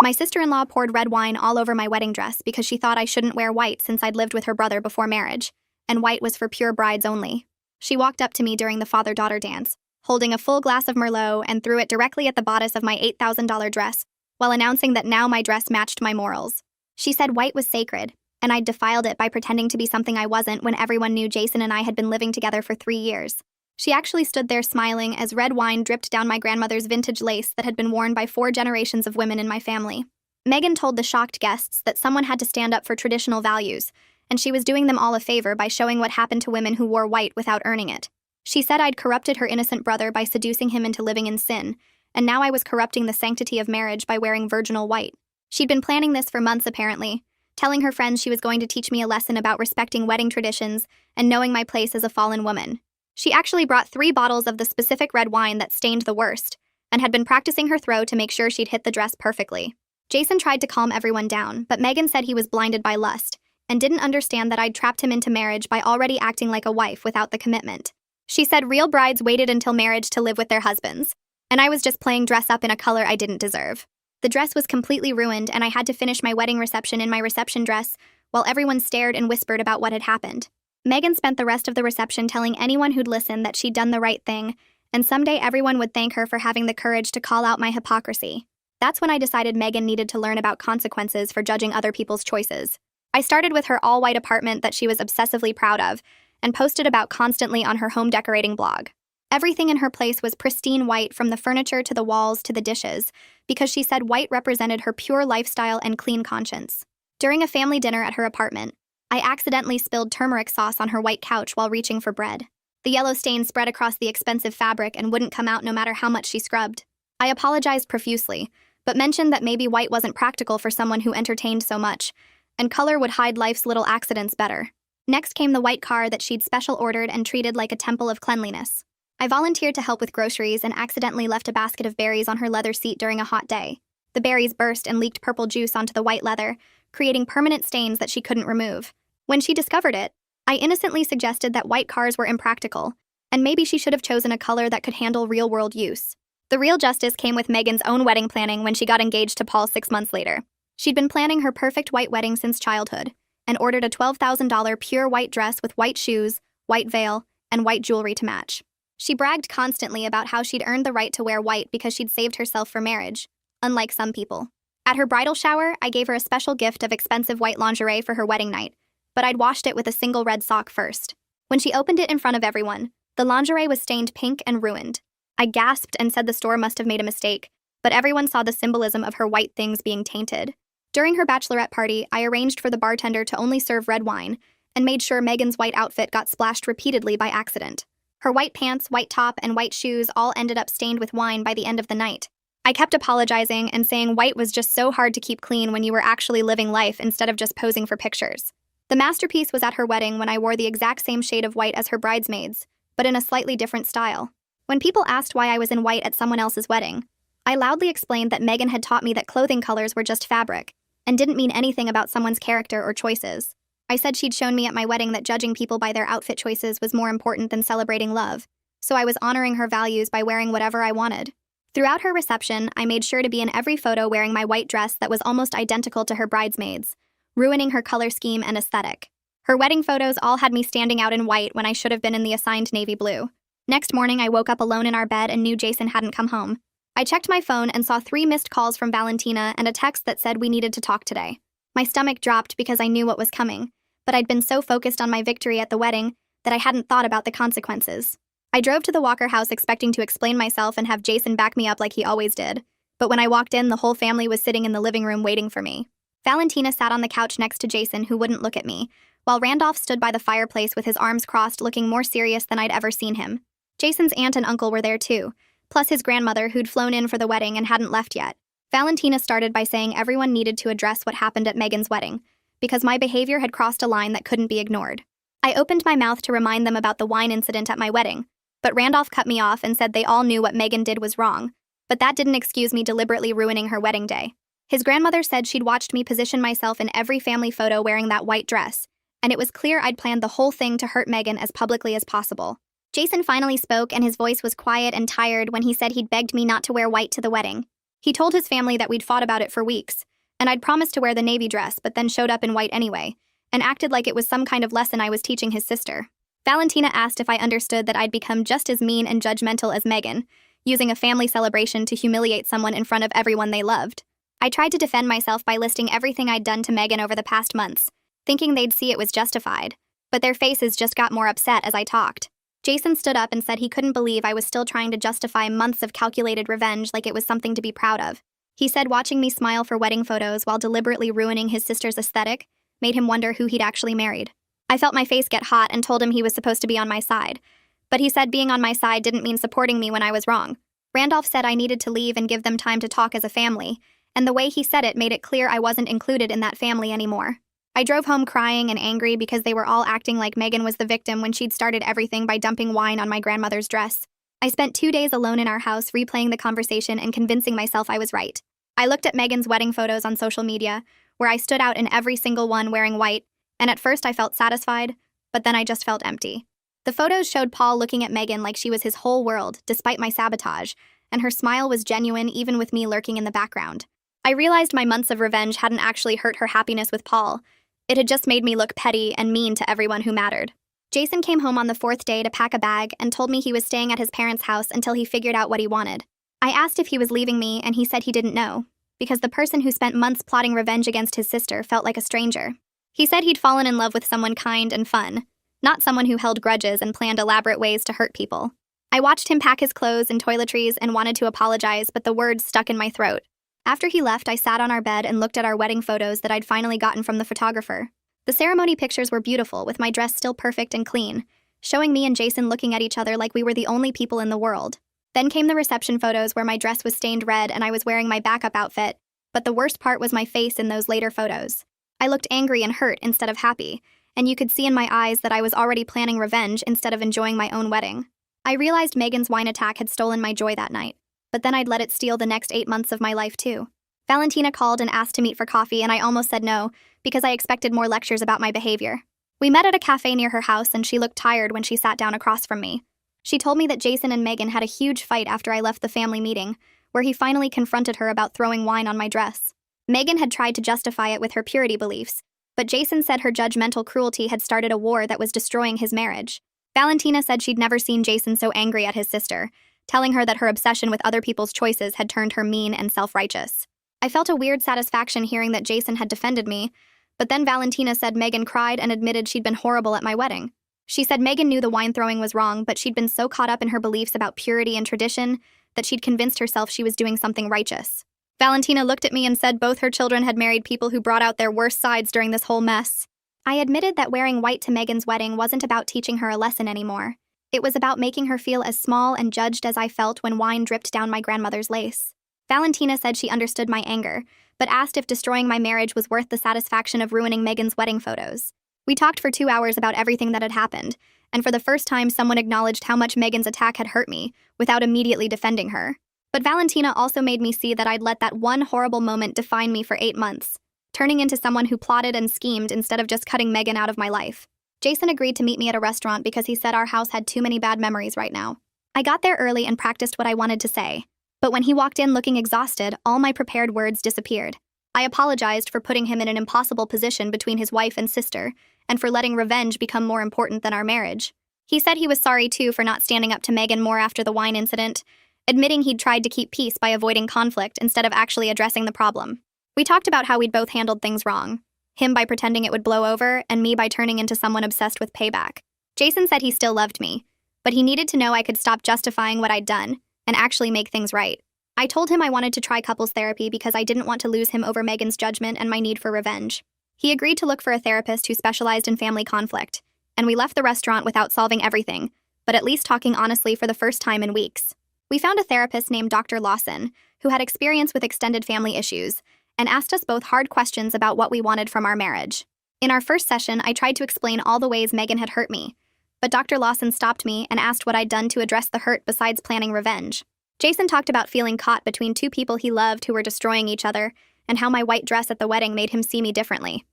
My sister-in-law poured red wine all over my wedding dress because she thought I shouldn't wear white since I'd lived with her brother before marriage, and white was for pure brides only. She walked up to me during the father-daughter dance, holding a full glass of Merlot and threw it directly at the bodice of my $8,000 dress, while announcing that now my dress matched my morals. She said white was sacred, and I'd defiled it by pretending to be something I wasn't when everyone knew Jason and I had been living together for 3 years. She actually stood there smiling as red wine dripped down my grandmother's vintage lace that had been worn by 4 generations of women in my family. Megan told the shocked guests that someone had to stand up for traditional values, and she was doing them all a favor by showing what happened to women who wore white without earning it. She said I'd corrupted her innocent brother by seducing him into living in sin, and now I was corrupting the sanctity of marriage by wearing virginal white. She'd been planning this for months apparently, telling her friends she was going to teach me a lesson about respecting wedding traditions and knowing my place as a fallen woman. She actually brought 3 bottles of the specific red wine that stained the worst, and had been practicing her throw to make sure she'd hit the dress perfectly. Jason tried to calm everyone down, but Megan said he was blinded by lust, and didn't understand that I'd trapped him into marriage by already acting like a wife without the commitment. She said real brides waited until marriage to live with their husbands, and I was just playing dress up in a color I didn't deserve. The dress was completely ruined, and I had to finish my wedding reception in my reception dress, while everyone stared and whispered about what had happened. Megan spent the rest of the reception telling anyone who'd listen that she'd done the right thing, and someday everyone would thank her for having the courage to call out my hypocrisy. That's when I decided Megan needed to learn about consequences for judging other people's choices. I started with her all-white apartment that she was obsessively proud of, and posted about constantly on her home decorating blog. Everything in her place was pristine white, from the furniture to the walls to the dishes, because she said white represented her pure lifestyle and clean conscience. During a family dinner at her apartment, I accidentally spilled turmeric sauce on her white couch while reaching for bread. The yellow stain spread across the expensive fabric and wouldn't come out no matter how much she scrubbed. I apologized profusely, but mentioned that maybe white wasn't practical for someone who entertained so much, and color would hide life's little accidents better. Next came the white car that she'd special ordered and treated like a temple of cleanliness. I volunteered to help with groceries and accidentally left a basket of berries on her leather seat during a hot day. The berries burst and leaked purple juice onto the white leather, creating permanent stains that she couldn't remove. When she discovered it, I innocently suggested that white cars were impractical, and maybe she should have chosen a color that could handle real-world use. The real justice came with Megan's own wedding planning when she got engaged to Paul 6 months later. She'd been planning her perfect white wedding since childhood, and ordered a $12,000 pure white dress with white shoes, white veil, and white jewelry to match. She bragged constantly about how she'd earned the right to wear white because she'd saved herself for marriage, unlike some people. At her bridal shower, I gave her a special gift of expensive white lingerie for her wedding night, but I'd washed it with a single red sock first. When she opened it in front of everyone, the lingerie was stained pink and ruined. I gasped and said the store must have made a mistake, but everyone saw the symbolism of her white things being tainted. During her bachelorette party, I arranged for the bartender to only serve red wine, and made sure Megan's white outfit got splashed repeatedly by accident. Her white pants, white top, and white shoes all ended up stained with wine by the end of the night. I kept apologizing and saying white was just so hard to keep clean when you were actually living life instead of just posing for pictures. The masterpiece was at her wedding when I wore the exact same shade of white as her bridesmaids, but in a slightly different style. When people asked why I was in white at someone else's wedding, I loudly explained that Megan had taught me that clothing colors were just fabric, and didn't mean anything about someone's character or choices. I said she'd shown me at my wedding that judging people by their outfit choices was more important than celebrating love, so I was honoring her values by wearing whatever I wanted. Throughout her reception, I made sure to be in every photo wearing my white dress that was almost identical to her bridesmaids, ruining her color scheme and aesthetic. Her wedding photos all had me standing out in white when I should have been in the assigned navy blue. Next morning, I woke up alone in our bed and knew Jason hadn't come home. I checked my phone and saw 3 missed calls from Valentina and a text that said we needed to talk today. My stomach dropped because I knew what was coming, but I'd been so focused on my victory at the wedding that I hadn't thought about the consequences. I drove to the Walker house expecting to explain myself and have Jason back me up like he always did, but when I walked in, the whole family was sitting in the living room waiting for me. Valentina sat on the couch next to Jason, who wouldn't look at me, while Randolph stood by the fireplace with his arms crossed, looking more serious than I'd ever seen him. Jason's aunt and uncle were there too, plus his grandmother who'd flown in for the wedding and hadn't left yet. Valentina started by saying everyone needed to address what happened at Megan's wedding, because my behavior had crossed a line that couldn't be ignored. I opened my mouth to remind them about the wine incident at my wedding, but Randolph cut me off and said they all knew what Megan did was wrong, but that didn't excuse me deliberately ruining her wedding day. His grandmother said she'd watched me position myself in every family photo wearing that white dress, and it was clear I'd planned the whole thing to hurt Megan as publicly as possible. Jason finally spoke, and his voice was quiet and tired when he said he'd begged me not to wear white to the wedding. He told his family that we'd fought about it for weeks, and I'd promised to wear the navy dress but then showed up in white anyway, and acted like it was some kind of lesson I was teaching his sister. Valentina asked if I understood that I'd become just as mean and judgmental as Megan, using a family celebration to humiliate someone in front of everyone they loved. I tried to defend myself by listing everything I'd done to Megan over the past months, thinking they'd see it was justified, but their faces just got more upset as I talked. Jason stood up and said he couldn't believe I was still trying to justify months of calculated revenge like it was something to be proud of. He said watching me smile for wedding photos while deliberately ruining his sister's aesthetic made him wonder who he'd actually married. I felt my face get hot and told him he was supposed to be on my side, but he said being on my side didn't mean supporting me when I was wrong. Randolph said I needed to leave and give them time to talk as a family, and the way he said it made it clear I wasn't included in that family anymore. I drove home crying and angry because they were all acting like Megan was the victim when she'd started everything by dumping wine on my grandmother's dress. I spent 2 days alone in our house replaying the conversation and convincing myself I was right. I looked at Megan's wedding photos on social media, where I stood out in every single one wearing white, and at first I felt satisfied, but then I just felt empty. The photos showed Paul looking at Megan like she was his whole world, despite my sabotage, and her smile was genuine even with me lurking in the background. I realized my months of revenge hadn't actually hurt her happiness with Paul. It had just made me look petty and mean to everyone who mattered. Jason came home on the 4th day to pack a bag and told me he was staying at his parents' house until he figured out what he wanted. I asked if he was leaving me, and he said he didn't know, because the person who spent months plotting revenge against his sister felt like a stranger. He said he'd fallen in love with someone kind and fun, not someone who held grudges and planned elaborate ways to hurt people. I watched him pack his clothes and toiletries and wanted to apologize, but the words stuck in my throat. After he left, I sat on our bed and looked at our wedding photos that I'd finally gotten from the photographer. The ceremony pictures were beautiful, with my dress still perfect and clean, showing me and Jason looking at each other like we were the only people in the world. Then came the reception photos where my dress was stained red and I was wearing my backup outfit, but the worst part was my face in those later photos. I looked angry and hurt instead of happy, and you could see in my eyes that I was already planning revenge instead of enjoying my own wedding. I realized Megan's wine attack had stolen my joy that night, but then I'd let it steal the next 8 months of my life too. Valentina called and asked to meet for coffee, and I almost said no, because I expected more lectures about my behavior. We met at a cafe near her house, and she looked tired when she sat down across from me. She told me that Jason and Megan had a huge fight after I left the family meeting, where he finally confronted her about throwing wine on my dress. Megan had tried to justify it with her purity beliefs, but Jason said her judgmental cruelty had started a war that was destroying his marriage. Valentina said she'd never seen Jason so angry at his sister, telling her that her obsession with other people's choices had turned her mean and self-righteous. I felt a weird satisfaction hearing that Jason had defended me, but then Valentina said Megan cried and admitted she'd been horrible at my wedding. She said Megan knew the wine throwing was wrong, but she'd been so caught up in her beliefs about purity and tradition that she'd convinced herself she was doing something righteous. Valentina looked at me and said both her children had married people who brought out their worst sides during this whole mess. I admitted that wearing white to Megan's wedding wasn't about teaching her a lesson anymore. It was about making her feel as small and judged as I felt when wine dripped down my grandmother's lace. Valentina said she understood my anger, but asked if destroying my marriage was worth the satisfaction of ruining Megan's wedding photos. We talked for 2 hours about everything that had happened, and for the first time someone acknowledged how much Megan's attack had hurt me, without immediately defending her. But Valentina also made me see that I'd let that one horrible moment define me for 8 months, turning into someone who plotted and schemed instead of just cutting Megan out of my life. Jason agreed to meet me at a restaurant because he said our house had too many bad memories right now. I got there early and practiced what I wanted to say, but when he walked in looking exhausted, all my prepared words disappeared. I apologized for putting him in an impossible position between his wife and sister, and for letting revenge become more important than our marriage. He said he was sorry too for not standing up to Megan more after the wine incident, admitting he'd tried to keep peace by avoiding conflict instead of actually addressing the problem. We talked about how we'd both handled things wrong, him by pretending it would blow over, and me by turning into someone obsessed with payback. Jason said he still loved me, but he needed to know I could stop justifying what I'd done and actually make things right. I told him I wanted to try couples therapy because I didn't want to lose him over Megan's judgment and my need for revenge. He agreed to look for a therapist who specialized in family conflict, and we left the restaurant without solving everything, but at least talking honestly for the first time in weeks. We found a therapist named Dr. Lawson, who had experience with extended family issues, and asked us both hard questions about what we wanted from our marriage. In our first session, I tried to explain all the ways Megan had hurt me, but Dr. Lawson stopped me and asked what I'd done to address the hurt besides planning revenge. Jason talked about feeling caught between two people he loved who were destroying each other, and how my white dress at the wedding made him see me differently.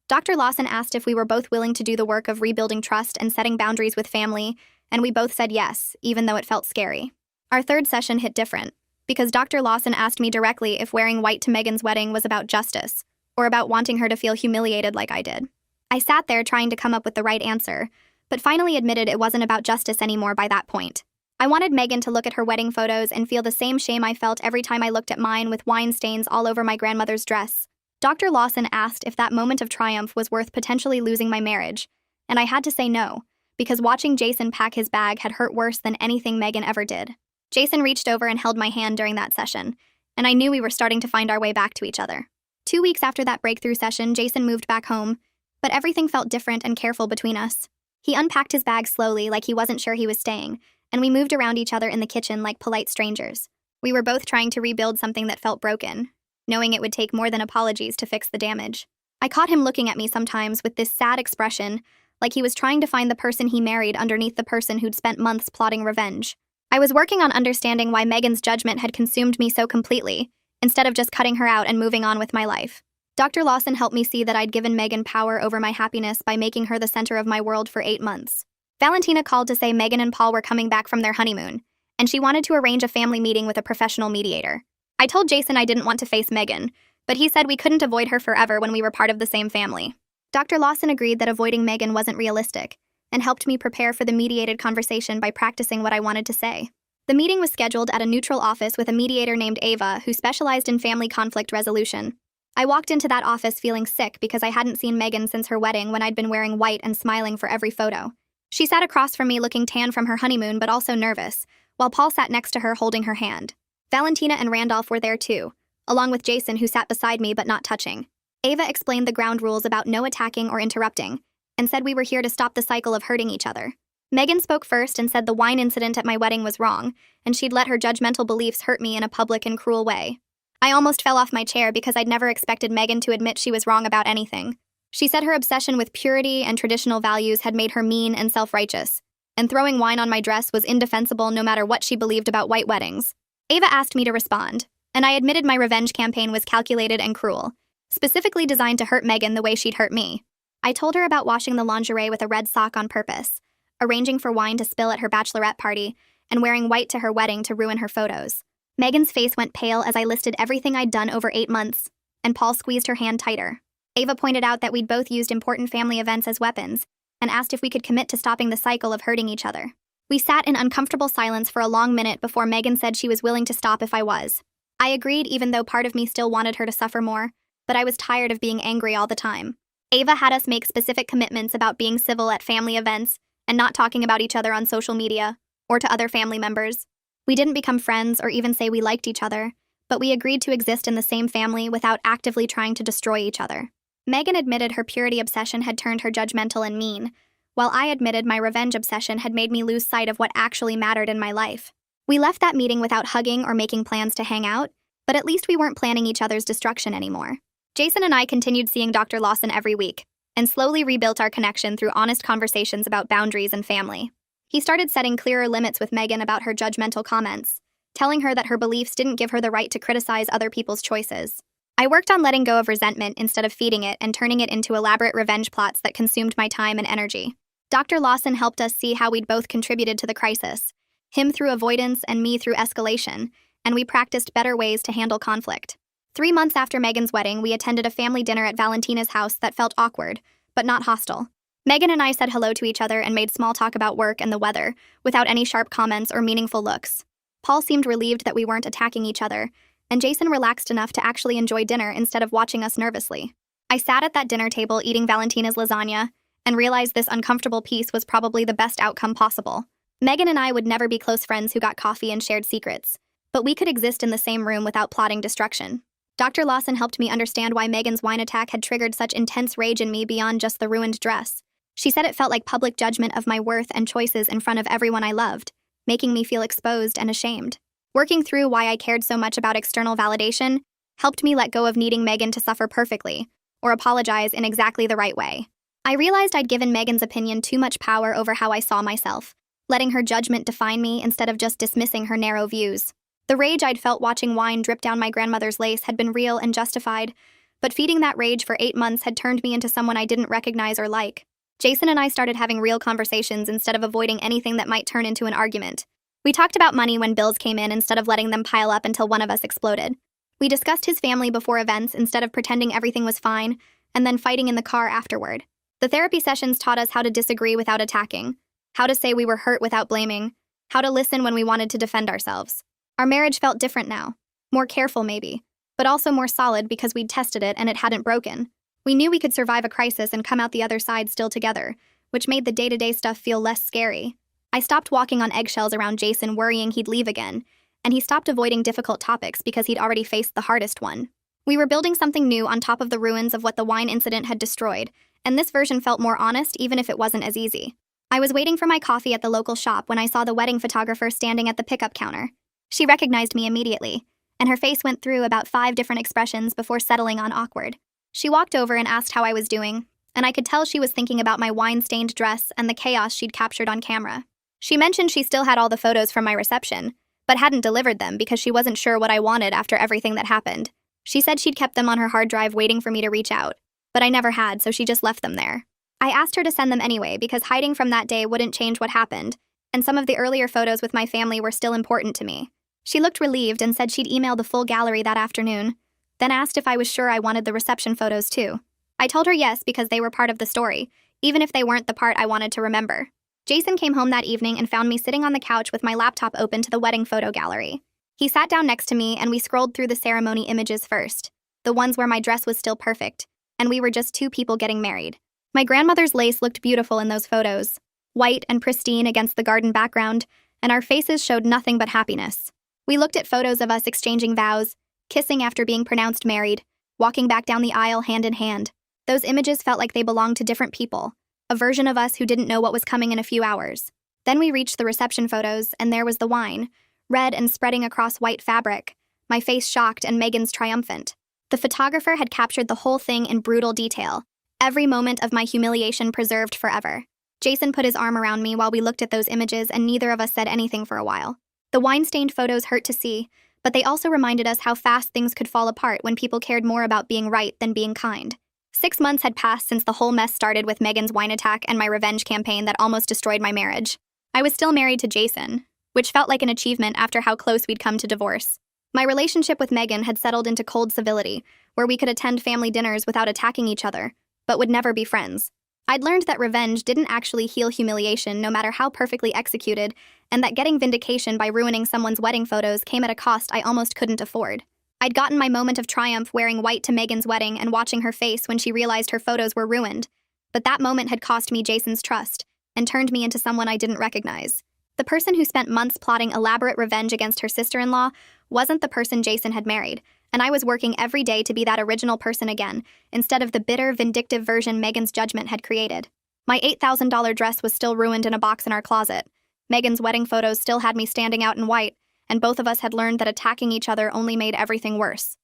Dr. Lawson asked if we were both willing to do the work of rebuilding trust and setting boundaries with family, and we both said yes, even though it felt scary. Our third session hit different. because Dr. Lawson asked me directly if wearing white to Megan's wedding was about justice, or about wanting her to feel humiliated like I did. I sat there trying to come up with the right answer, but finally admitted it wasn't about justice anymore by that point. I wanted Megan to look at her wedding photos and feel the same shame I felt every time I looked at mine with wine stains all over my grandmother's dress. Dr. Lawson asked if that moment of triumph was worth potentially losing my marriage, and I had to say no, because watching Jason pack his bag had hurt worse than anything Megan ever did. Jason reached over and held my hand during that session, and I knew we were starting to find our way back to each other. 2 weeks after that breakthrough session, Jason moved back home, but everything felt different and careful between us. He unpacked his bag slowly, like he wasn't sure he was staying, and we moved around each other in the kitchen like polite strangers. We were both trying to rebuild something that felt broken, knowing it would take more than apologies to fix the damage. I caught him looking at me sometimes with this sad expression, like he was trying to find the person he married underneath the person who'd spent months plotting revenge. I was working on understanding why Megan's judgment had consumed me so completely, instead of just cutting her out and moving on with my life. Dr. Lawson helped me see that I'd given Megan power over my happiness by making her the center of my world for 8 months. Valentina called to say Megan and Paul were coming back from their honeymoon, and she wanted to arrange a family meeting with a professional mediator. I told Jason I didn't want to face Megan, but he said we couldn't avoid her forever when we were part of the same family. Dr. Lawson agreed that avoiding Megan wasn't realistic, and helped me prepare for the mediated conversation by practicing what I wanted to say. The meeting was scheduled at a neutral office with a mediator named Ava who specialized in family conflict resolution. I walked into that office feeling sick because I hadn't seen Megan since her wedding when I'd been wearing white and smiling for every photo. She sat across from me looking tan from her honeymoon but also nervous, while Paul sat next to her holding her hand. Valentina and Randolph were there too, along with Jason who sat beside me but not touching. Ava explained the ground rules about no attacking or interrupting, and said we were here to stop the cycle of hurting each other. Megan spoke first and said the wine incident at my wedding was wrong, and she'd let her judgmental beliefs hurt me in a public and cruel way. I almost fell off my chair because I'd never expected Megan to admit she was wrong about anything. She said her obsession with purity and traditional values had made her mean and self-righteous, and throwing wine on my dress was indefensible no matter what she believed about white weddings. Ava asked me to respond, and I admitted my revenge campaign was calculated and cruel, specifically designed to hurt Megan the way she'd hurt me. I told her about washing the lingerie with a red sock on purpose, arranging for wine to spill at her bachelorette party, and wearing white to her wedding to ruin her photos. Megan's face went pale as I listed everything I'd done over 8 months, and Paul squeezed her hand tighter. Ava pointed out that we'd both used important family events as weapons, and asked if we could commit to stopping the cycle of hurting each other. We sat in uncomfortable silence for a long minute before Megan said she was willing to stop if I was. I agreed even though part of me still wanted her to suffer more, but I was tired of being angry all the time. Ava had us make specific commitments about being civil at family events and not talking about each other on social media or to other family members. We didn't become friends or even say we liked each other, but we agreed to exist in the same family without actively trying to destroy each other. Megan admitted her purity obsession had turned her judgmental and mean, while I admitted my revenge obsession had made me lose sight of what actually mattered in my life. We left that meeting without hugging or making plans to hang out, but at least we weren't planning each other's destruction anymore. Jason and I continued seeing Dr. Lawson every week, and slowly rebuilt our connection through honest conversations about boundaries and family. He started setting clearer limits with Megan about her judgmental comments, telling her that her beliefs didn't give her the right to criticize other people's choices. I worked on letting go of resentment instead of feeding it and turning it into elaborate revenge plots that consumed my time and energy. Dr. Lawson helped us see how we'd both contributed to the crisis, him through avoidance and me through escalation, and we practiced better ways to handle conflict. 3 months after Megan's wedding, we attended a family dinner at Valentina's house that felt awkward, but not hostile. Megan and I said hello to each other and made small talk about work and the weather, without any sharp comments or meaningful looks. Paul seemed relieved that we weren't attacking each other, and Jason relaxed enough to actually enjoy dinner instead of watching us nervously. I sat at that dinner table eating Valentina's lasagna, and realized this uncomfortable piece was probably the best outcome possible. Megan and I would never be close friends who got coffee and shared secrets, but we could exist in the same room without plotting destruction. Dr. Lawson helped me understand why Megan's wine attack had triggered such intense rage in me beyond just the ruined dress. She said it felt like public judgment of my worth and choices in front of everyone I loved, making me feel exposed and ashamed. Working through why I cared so much about external validation helped me let go of needing Megan to suffer perfectly, or apologize in exactly the right way. I realized I'd given Megan's opinion too much power over how I saw myself, letting her judgment define me instead of just dismissing her narrow views. The rage I'd felt watching wine drip down my grandmother's lace had been real and justified, but feeding that rage for 8 months had turned me into someone I didn't recognize or like. Jason and I started having real conversations instead of avoiding anything that might turn into an argument, We talked about money when bills came in instead of letting them pile up until one of us exploded. We discussed his family before events instead of pretending everything was fine, and then fighting in the car afterward. The therapy sessions taught us how to disagree without attacking, how to say we were hurt without blaming, how to listen when we wanted to defend ourselves. Our marriage felt different now. More careful, maybe, but also more solid because we'd tested it and it hadn't broken. We knew we could survive a crisis and come out the other side still together, which made the day-to-day stuff feel less scary. I stopped walking on eggshells around Jason, worrying he'd leave again, and he stopped avoiding difficult topics because he'd already faced the hardest one. We were building something new on top of the ruins of what the wine incident had destroyed, and this version felt more honest even if it wasn't as easy. I was waiting for my coffee at the local shop when I saw the wedding photographer standing at the pickup counter. She recognized me immediately, and her face went through about 5 different expressions before settling on awkward. She walked over and asked how I was doing, and I could tell she was thinking about my wine-stained dress and the chaos she'd captured on camera. She mentioned she still had all the photos from my reception, but hadn't delivered them because she wasn't sure what I wanted after everything that happened. She said she'd kept them on her hard drive waiting for me to reach out, but I never had, so she just left them there. I asked her to send them anyway because hiding from that day wouldn't change what happened, and some of the earlier photos with my family were still important to me. She looked relieved and said she'd email the full gallery that afternoon, then asked if I was sure I wanted the reception photos too. I told her yes because they were part of the story, even if they weren't the part I wanted to remember. Jason came home that evening and found me sitting on the couch with my laptop open to the wedding photo gallery. He sat down next to me and we scrolled through the ceremony images first, the ones where my dress was still perfect, and we were just 2 people getting married. My grandmother's lace looked beautiful in those photos, white and pristine against the garden background, and our faces showed nothing but happiness. We looked at photos of us exchanging vows, kissing after being pronounced married, walking back down the aisle hand in hand. Those images felt like they belonged to different people, a version of us who didn't know what was coming in a few hours. Then we reached the reception photos, and there was the wine, red and spreading across white fabric, my face shocked and Megan's triumphant. The photographer had captured the whole thing in brutal detail, every moment of my humiliation preserved forever. Jason put his arm around me while we looked at those images, and neither of us said anything for a while. The wine-stained photos hurt to see, but they also reminded us how fast things could fall apart when people cared more about being right than being kind. 6 months had passed since the whole mess started with Megan's wine attack and my revenge campaign that almost destroyed my marriage. I was still married to Jason, which felt like an achievement after how close we'd come to divorce. My relationship with Megan had settled into cold civility, where we could attend family dinners without attacking each other, but would never be friends. I'd learned that revenge didn't actually heal humiliation no matter how perfectly executed, and that getting vindication by ruining someone's wedding photos came at a cost I almost couldn't afford. I'd gotten my moment of triumph wearing white to Megan's wedding and watching her face when she realized her photos were ruined, but that moment had cost me Jason's trust and turned me into someone I didn't recognize. The person who spent months plotting elaborate revenge against her sister-in-law wasn't the person Jason had married, and I was working every day to be that original person again, instead of the bitter, vindictive version Megan's judgment had created. My $8,000 dress was still ruined in a box in our closet. Megan's wedding photos still had me standing out in white, and both of us had learned that attacking each other only made everything worse.